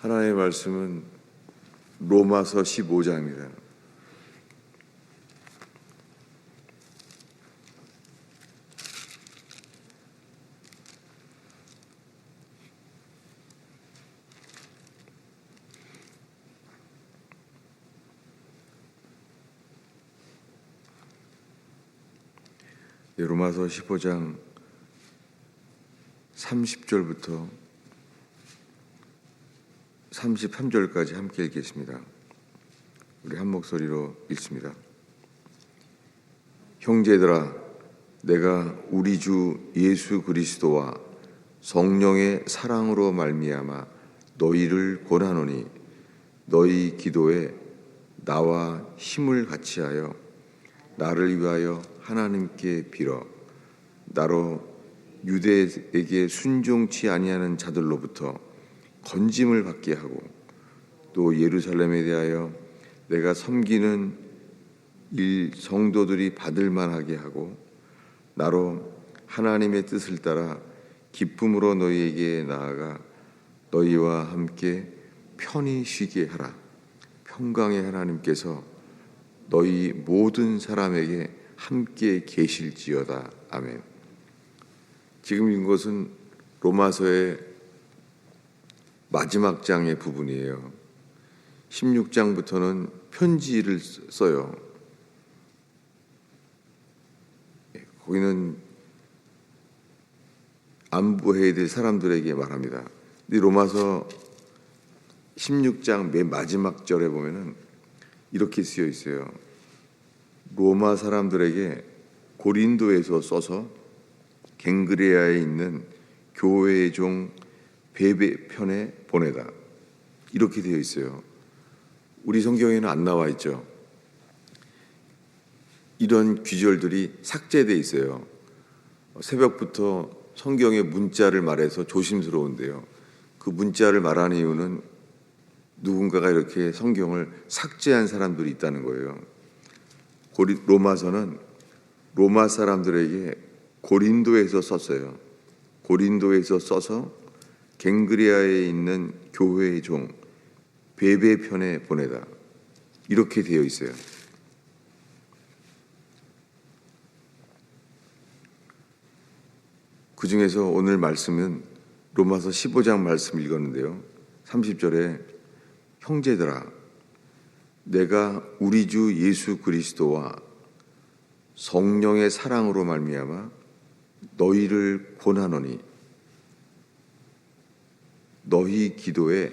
하나님의 말씀은 로마서 15장입니다. 로마서 15장 30절부터 33절까지 함께 읽겠습니다. 우리 한 목소리로 읽습니다. 형제들아, 내가 우리 주 예수 그리스도와 성령의 사랑으로 말미암아 너희를 권하노니 너희 기도에 나와 힘을 같이하여 나를 위하여 하나님께 빌어 나로 유대에게 순종치 아니하는 자들로부터 건짐을 받게 하고 또 예루살렘에 대하여 내가 섬기는 일 성도들이 받을 만하게 하고 나로 하나님의 뜻을 따라 기쁨으로 너희에게 나아가 너희와 함께 편히 쉬게 하라. 평강의 하나님께서 너희 모든 사람에게 함께 계실지어다. 아멘. 지금 읽은 것은 로마서의 마지막 장의 부분이에요. 16장부터는 편지를 써요. 거기는 안부해야 될 사람들에게 말합니다. 근데 로마서 16장 맨 마지막 절에 보면은 이렇게 쓰여 있어요. 로마 사람들에게 고린도에서 써서 갱그레아에 있는 교회의 종 베베편에 보내다. 이렇게 되어 있어요. 우리 성경에는 안 나와 있죠. 이런 귀절들이 삭제되어 있어요. 새벽부터 성경의 문자를 말해서 조심스러운데요. 그 문자를 말하는 이유는 누군가가 이렇게 성경을 삭제한 사람들이 있다는 거예요. 로마서는 로마 사람들에게 고린도에서 썼어요. 고린도에서 써서 갱그레아에 있는 교회의 종 베베편에 보내다. 이렇게 되어 있어요. 그 중에서 오늘 말씀은 로마서 15장 말씀 읽었는데요. 30절에 형제들아, 내가 우리 주 예수 그리스도와 성령의 사랑으로 말미암아 너희를 권하노니 너희 기도에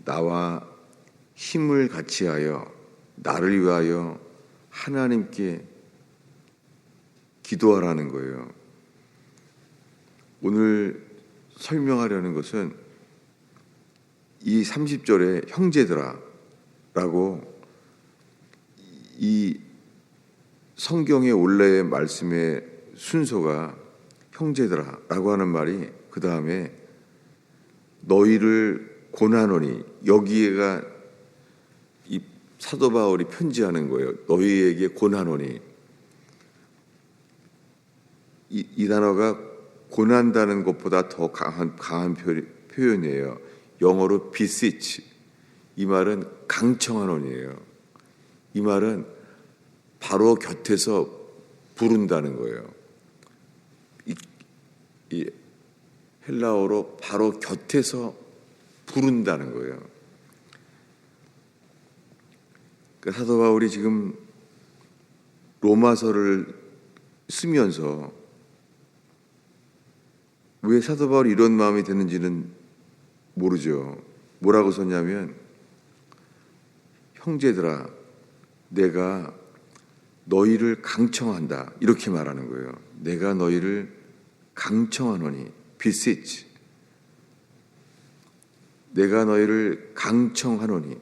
나와 힘을 같이하여 나를 위하여 하나님께 기도하라는 거예요. 오늘 설명하려는 것은 이 30절에 형제들아 라고 이 성경의 원래의 말씀의 순서가 형제들아 라고 하는 말이 그 다음에 너희를 권하노니, 여기에가 이 사도 바울이 편지하는 거예요. 너희에게 권하노니. 이 단어가 권한다는 것보다 더 강한 표현이에요. 영어로 beseech. 이 말은 강청하노니예요. 이 말은 바로 곁에서 부른다는 거예요. 이 헬라어로 바로 곁에서 부른다는 거예요. 그러니까 사도 바울이 지금 로마서를 쓰면서 왜 사도 바울이 이런 마음이 드는지는 모르죠. 뭐라고 썼냐면 형제들아, 내가 너희를 강청한다. 이렇게 말하는 거예요. 내가 너희를 강청하노니, beseech. 내가 너희를 강청하노니.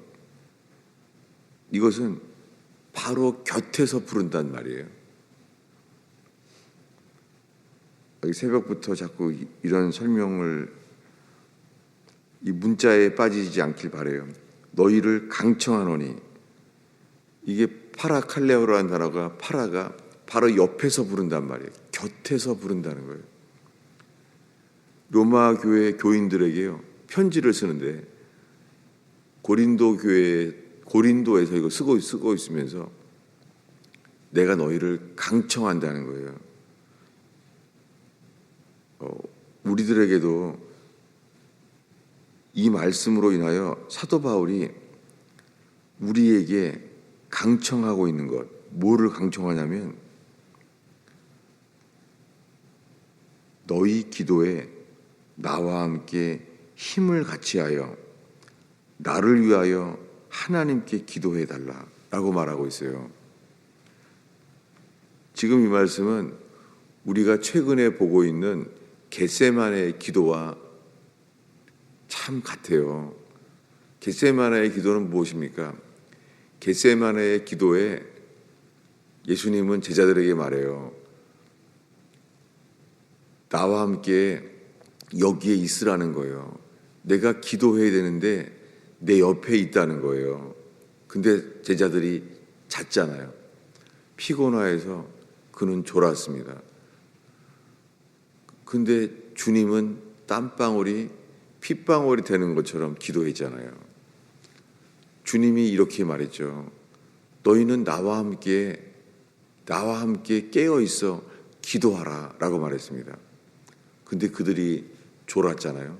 이것은 바로 곁에서 부른단 말이에요. 새벽부터 자꾸 이런 설명을 이 문자에 빠지지 않길 바라요. 너희를 강청하노니. 이게 파라칼레오라는 단어가 파라가 바로 옆에서 부른단 말이에요. 곁에서 부른다는 거예요. 로마 교회 교인들에게요 편지를 쓰는데 고린도에서 이거 쓰고 있으면서 내가 너희를 강청한다는 거예요. 우리들에게도 이 말씀으로 인하여 사도 바울이 우리에게 강청하고 있는 것, 뭐를 강청하냐면 너희 기도에 나와 함께 힘을 같이하여 나를 위하여 하나님께 기도해 달라라고 말하고 있어요. 지금 이 말씀은 우리가 최근에 보고 있는 겟세마네의 기도와 참 같아요. 겟세마네의 기도는 무엇입니까? 겟세마네의 기도에 예수님은 제자들에게 말해요. 나와 함께 여기에 있으라는 거예요. 내가 기도해야 되는데 내 옆에 있다는 거예요. 근데 제자들이 잤잖아요. 피곤하여서 그는 졸았습니다. 근데 주님은 땀방울이 핏방울이 되는 것처럼 기도했잖아요. 주님이 이렇게 말했죠. 너희는 나와 함께 깨어 있어 기도하라 라고 말했습니다. 근데 그들이 졸았잖아요.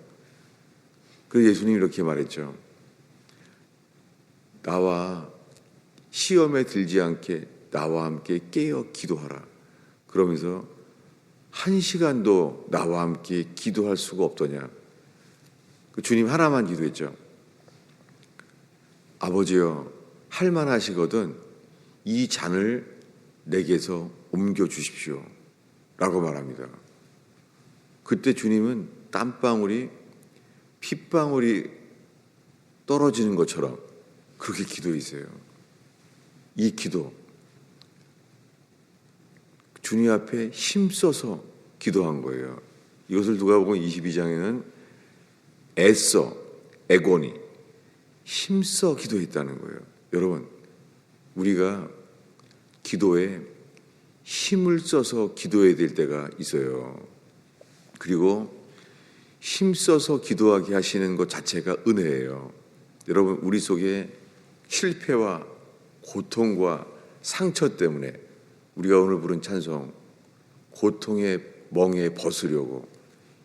그래서 예수님이 이렇게 말했죠. 나와 시험에 들지 않게 나와 함께 깨어 기도하라. 그러면서 1시간도 나와 함께 기도할 수가 없더냐. 그 주님 하나만 기도했죠. 아버지여, 할만하시거든 이 잔을 내게서 옮겨주십시오 라고 말합니다. 그때 주님은 땀방울이 핏방울이 떨어지는 것처럼 그렇게 기도했어요. 이 기도, 주님 앞에 힘써서 기도한 거예요. 이것을 누가복음 22장에는 에고니, 힘써 기도했다는 거예요. 여러분, 우리가 기도에 힘을 써서 기도해야 될 때가 있어요. 그리고 힘써서 기도하게 하시는 것 자체가 은혜예요. 여러분, 우리 속에 실패와 고통과 상처 때문에 우리가 오늘 부른 찬송, 고통의 멍에 벗으려고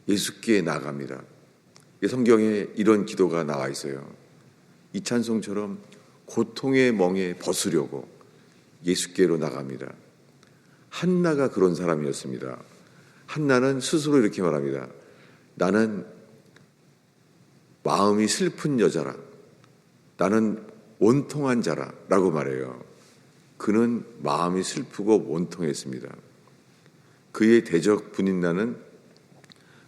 예수께 나갑니다. 성경에 이런 기도가 나와 있어요. 이 찬송처럼 고통의 멍에 벗으려고 예수께로 나갑니다. 한나가 그런 사람이었습니다. 한나는 스스로 이렇게 말합니다. 나는 마음이 슬픈 여자라. 나는 원통한 자라 라고 말해요. 그는 마음이 슬프고 원통했습니다. 그의 대적 분인나는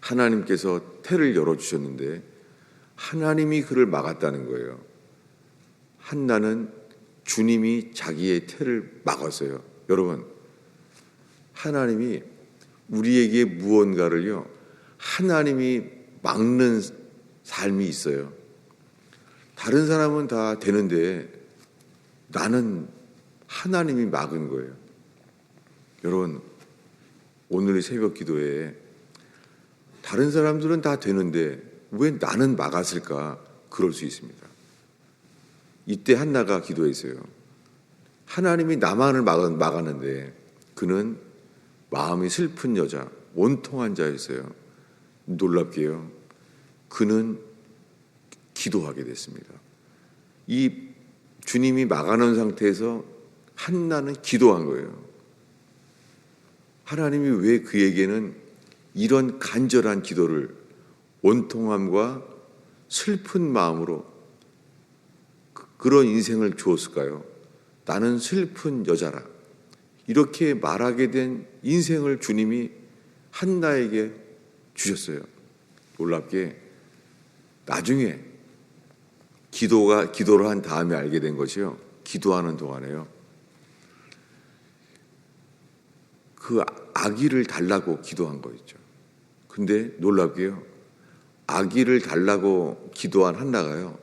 하나님께서 태를 열어주셨는데 하나님이 그를 막았다는 거예요. 한나는 주님이 자기의 태를 막았어요. 여러분, 하나님이 우리에게 무언가를요, 하나님이 막는 삶이 있어요. 다른 사람은 다 되는데 나는 하나님이 막은 거예요. 여러분, 오늘의 새벽 기도에 다른 사람들은 다 되는데 왜 나는 막았을까? 그럴 수 있습니다. 이때 한나가 기도했어요. 하나님이 나만을 막았는데 그는 마음이 슬픈 여자, 원통한 자였어요. 놀랍게요. 그는 기도하게 됐습니다. 이 주님이 막아놓은 상태에서 한나는 기도한 거예요. 하나님이 왜 그에게는 이런 간절한 기도를 원통함과 슬픈 마음으로 그런 인생을 주었을까요? 나는 슬픈 여자라. 이렇게 말하게 된 인생을 주님이 한나에게 주셨어요. 놀랍게 나중에 기도를 한 다음에 알게 된 것이요. 기도하는 동안에요. 그 아기를 달라고 기도한 거였죠. 근데 놀랍게요. 아기를 달라고 기도한 한나가요.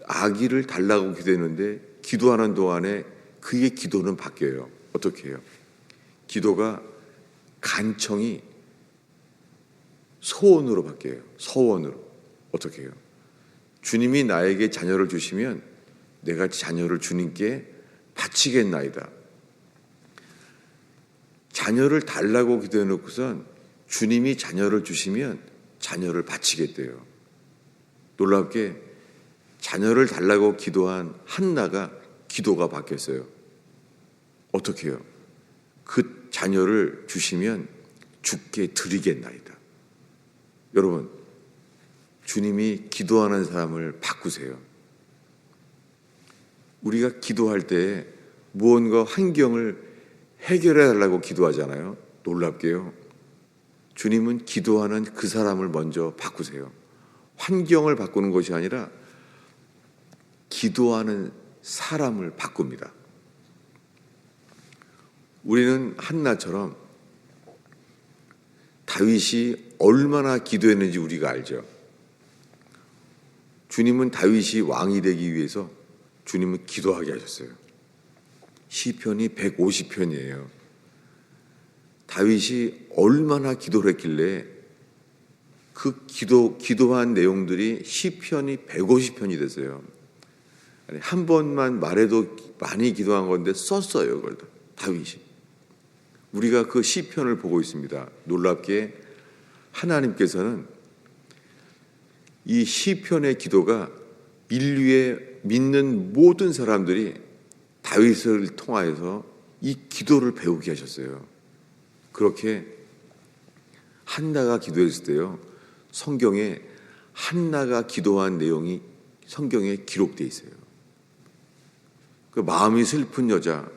아기를 달라고 기도했는데 기도하는 동안에 그의 기도는 바뀌어요. 어떻게 해요? 기도가 간청이 소원으로 바뀌어요. 서원으로. 어떻게 해요? 주님이 나에게 자녀를 주시면 내가 자녀를 주님께 바치겠나이다. 자녀를 달라고 기도해 놓고선 주님이 자녀를 주시면 자녀를 바치겠대요. 놀랍게 자녀를 달라고 기도한 한나가 기도가 바뀌었어요. 어떻게 해요? 그 자녀를 주시면 주께 드리겠나이다. 여러분, 주님이 기도하는 사람을 바꾸세요. 우리가 기도할 때 무언가 환경을 해결해 달라고 기도하잖아요. 놀랍게요. 주님은 기도하는 그 사람을 먼저 바꾸세요. 환경을 바꾸는 것이 아니라 기도하는 사람을 바꿉니다. 우리는 한나처럼 다윗이 얼마나 기도했는지 우리가 알죠. 주님은 다윗이 왕이 되기 위해서 주님은 기도하게 하셨어요. 시편이 150편이에요. 다윗이 얼마나 기도를 했길래 그 기도한 내용들이 시편이 150편이 됐어요. 아니, 한 번만 말해도 많이 기도한 건데 썼어요, 그걸 다윗이. 우리가 그 시편을 보고 있습니다. 놀랍게 하나님께서는 이 시편의 기도가 인류의 믿는 모든 사람들이 다윗을 통하여서 이 기도를 배우게 하셨어요. 그렇게 한나가 기도했을 때요, 성경에 한나가 기도한 내용이 성경에 기록되어 있어요. 그 마음이 슬픈 여자,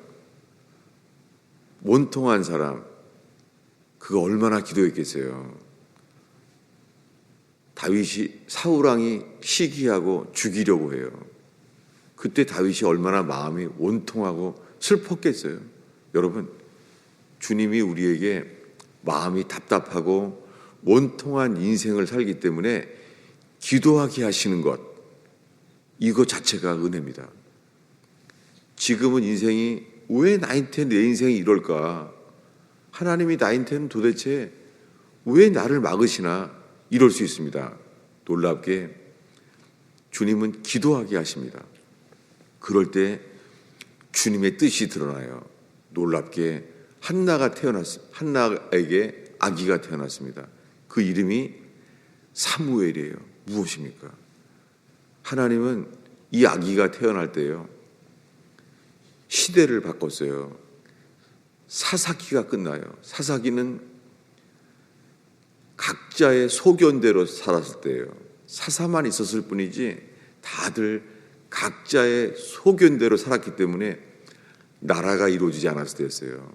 원통한 사람, 그거 얼마나 기도했겠어요. 다윗이 사울왕이 시기하고 죽이려고 해요. 그때 다윗이 얼마나 마음이 원통하고 슬펐겠어요. 여러분, 주님이 우리에게 마음이 답답하고 원통한 인생을 살기 때문에 기도하게 하시는 것, 이거 자체가 은혜입니다. 지금은 인생이 왜 나한테 내 인생이 이럴까? 하나님이 나한테는 도대체 왜 나를 막으시나? 이럴 수 있습니다. 놀랍게 주님은 기도하게 하십니다. 그럴 때 주님의 뜻이 드러나요. 놀랍게 한나에게 아기가 태어났습니다. 그 이름이 사무엘이에요. 무엇입니까? 하나님은 이 아기가 태어날 때요, 시대를 바꿨어요. 사사기가 끝나요. 사사기는 각자의 소견대로 살았을 때예요. 사사만 있었을 뿐이지 다들 각자의 소견대로 살았기 때문에 나라가 이루어지지 않았을 때였어요.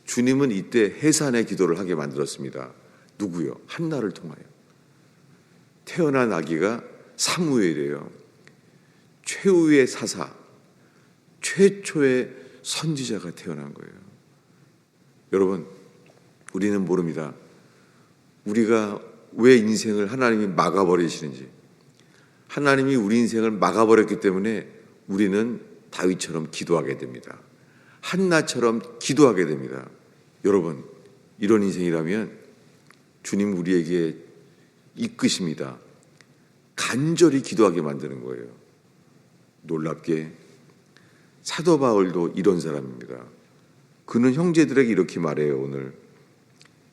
주님은 이때 해산의 기도를 하게 만들었습니다. 누구요? 한나를 통하여. 태어난 아기가 사무엘이에요. 최후의 사사, 최초의 선지자가 태어난 거예요. 여러분, 우리는 모릅니다. 우리가 왜 인생을 하나님이 막아버리시는지. 하나님이 우리 인생을 막아버렸기 때문에 우리는 다윗처럼 기도하게 됩니다. 한나처럼 기도하게 됩니다. 여러분, 이런 인생이라면 주님 우리에게 이끄십니다. 간절히 기도하게 만드는 거예요. 놀랍게 사도 바울도 이런 사람입니다. 그는 형제들에게 이렇게 말해요. 오늘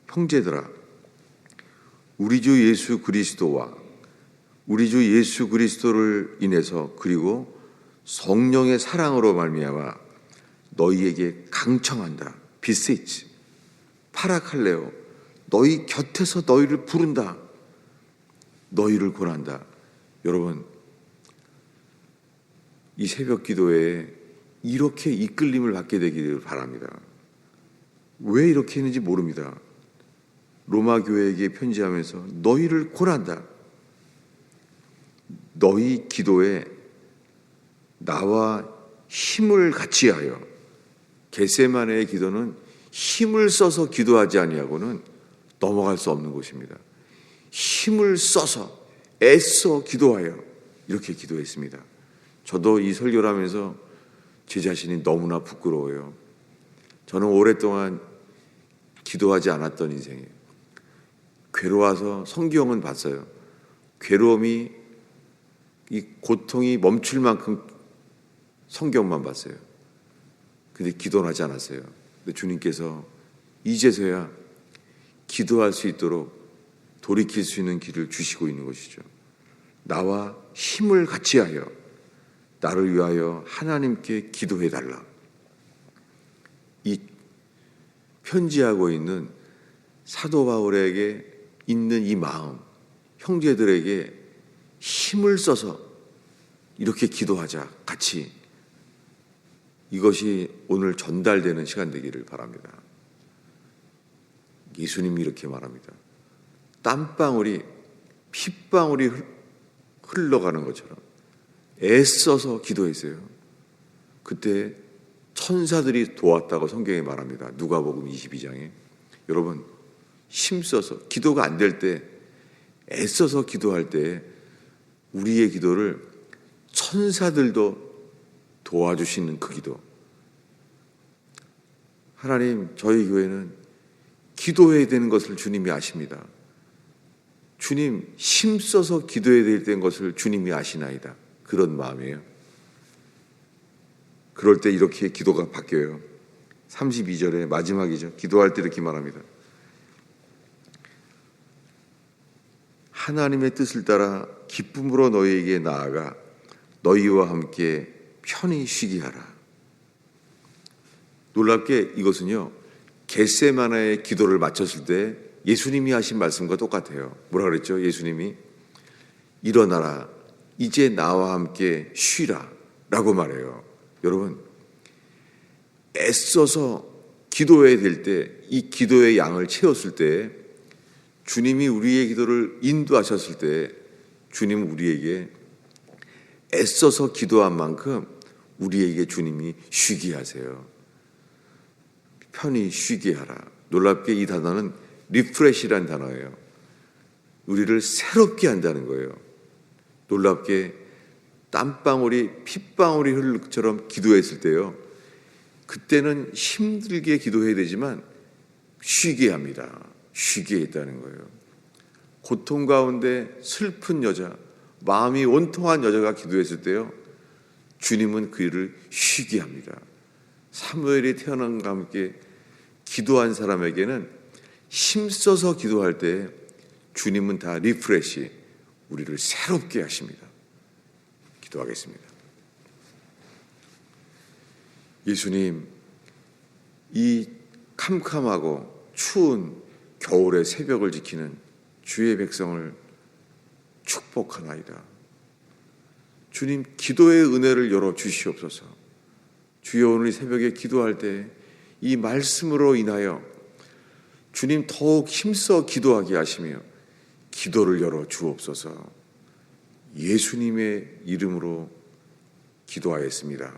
형제들아, 우리 주 예수 그리스도와 우리 주 예수 그리스도를 인해서 그리고 성령의 사랑으로 말미암아 너희에게 강청한다. 비세이치 파라칼레오, 너희 곁에서 너희를 부른다. 너희를 권한다. 여러분, 이 새벽 기도에 이렇게 이끌림을 받게 되기를 바랍니다. 왜 이렇게 했는지 모릅니다. 로마 교회에게 편지하면서 너희를 권한다. 너희 기도에 나와 힘을 같이 하여. 겟세마네의 기도는 힘을 써서 기도하지 아니하고는 넘어갈 수 없는 곳입니다. 힘을 써서 애써 기도하여 이렇게 기도했습니다. 저도 이 설교를 하면서 제 자신이 너무나 부끄러워요. 저는 오랫동안 기도하지 않았던 인생이에요. 괴로워서 성경은 봤어요. 괴로움이 이 고통이 멈출 만큼 성경만 봤어요. 근데 기도는 하지 않았어요. 근데 주님께서 이제서야 기도할 수 있도록 돌이킬 수 있는 길을 주시고 있는 것이죠. 나와 힘을 같이 하여 나를 위하여 하나님께 기도해달라. 이 편지하고 있는 사도 바울에게 있는 이 마음, 형제들에게 힘을 써서 이렇게 기도하자, 같이. 이것이 오늘 전달되는 시간 되기를 바랍니다. 예수님이 이렇게 말합니다. 땀방울이 핏방울이 흘러가는 것처럼 애써서 기도했어요. 그때 천사들이 도왔다고 성경에 말합니다. 누가복음 22장에. 여러분, 힘써서 기도가 안 될 때, 애써서 기도할 때 우리의 기도를 천사들도 도와주시는 그 기도. 하나님, 저희 교회는 기도해야 되는 것을 주님이 아십니다. 주님, 힘써서 기도해야 될 것을 주님이 아시나이다. 그런 마음이에요. 그럴 때 이렇게 기도가 바뀌어요. 32절의 마지막이죠. 기도할 때 이렇게 말합니다. 하나님의 뜻을 따라 기쁨으로 너희에게 나아가 너희와 함께 편히 쉬게 하라. 놀랍게 이것은요, 겟세마네의 기도를 마쳤을 때 예수님이 하신 말씀과 똑같아요. 뭐라 그랬죠? 예수님이 일어나라, 이제 나와 함께 쉬라 라고 말해요. 여러분, 애써서 기도해야 될 때, 이 기도의 양을 채웠을 때, 주님이 우리의 기도를 인도하셨을 때, 주님은 우리에게 애써서 기도한 만큼 우리에게 주님이 쉬게 하세요. 편히 쉬게 하라. 놀랍게 이 단어는 리프레시라는 단어예요. 우리를 새롭게 한다는 거예요. 놀랍게 땀방울이 핏방울이 흐를 것처럼 기도했을 때요, 그때는 힘들게 기도해야 되지만 쉬게 합니다. 쉬게 했다는 거예요. 고통 가운데 슬픈 여자, 마음이 원통한 여자가 기도했을 때요, 주님은 그 일을 쉬게 합니다. 사무엘이 태어남과 함께 기도한 사람에게는 힘써서 기도할 때 주님은 다 리프레시, 우리를 새롭게 하십니다. 기도하겠습니다. 예수님, 이 캄캄하고 추운 겨울의 새벽을 지키는 주의 백성을 축복하나이다. 주님, 기도의 은혜를 열어 주시옵소서. 주여, 오늘 새벽에 기도할 때 이 말씀으로 인하여 주님 더욱 힘써 기도하게 하시며 기도를 열어 주옵소서. 예수님의 이름으로 기도하였습니다.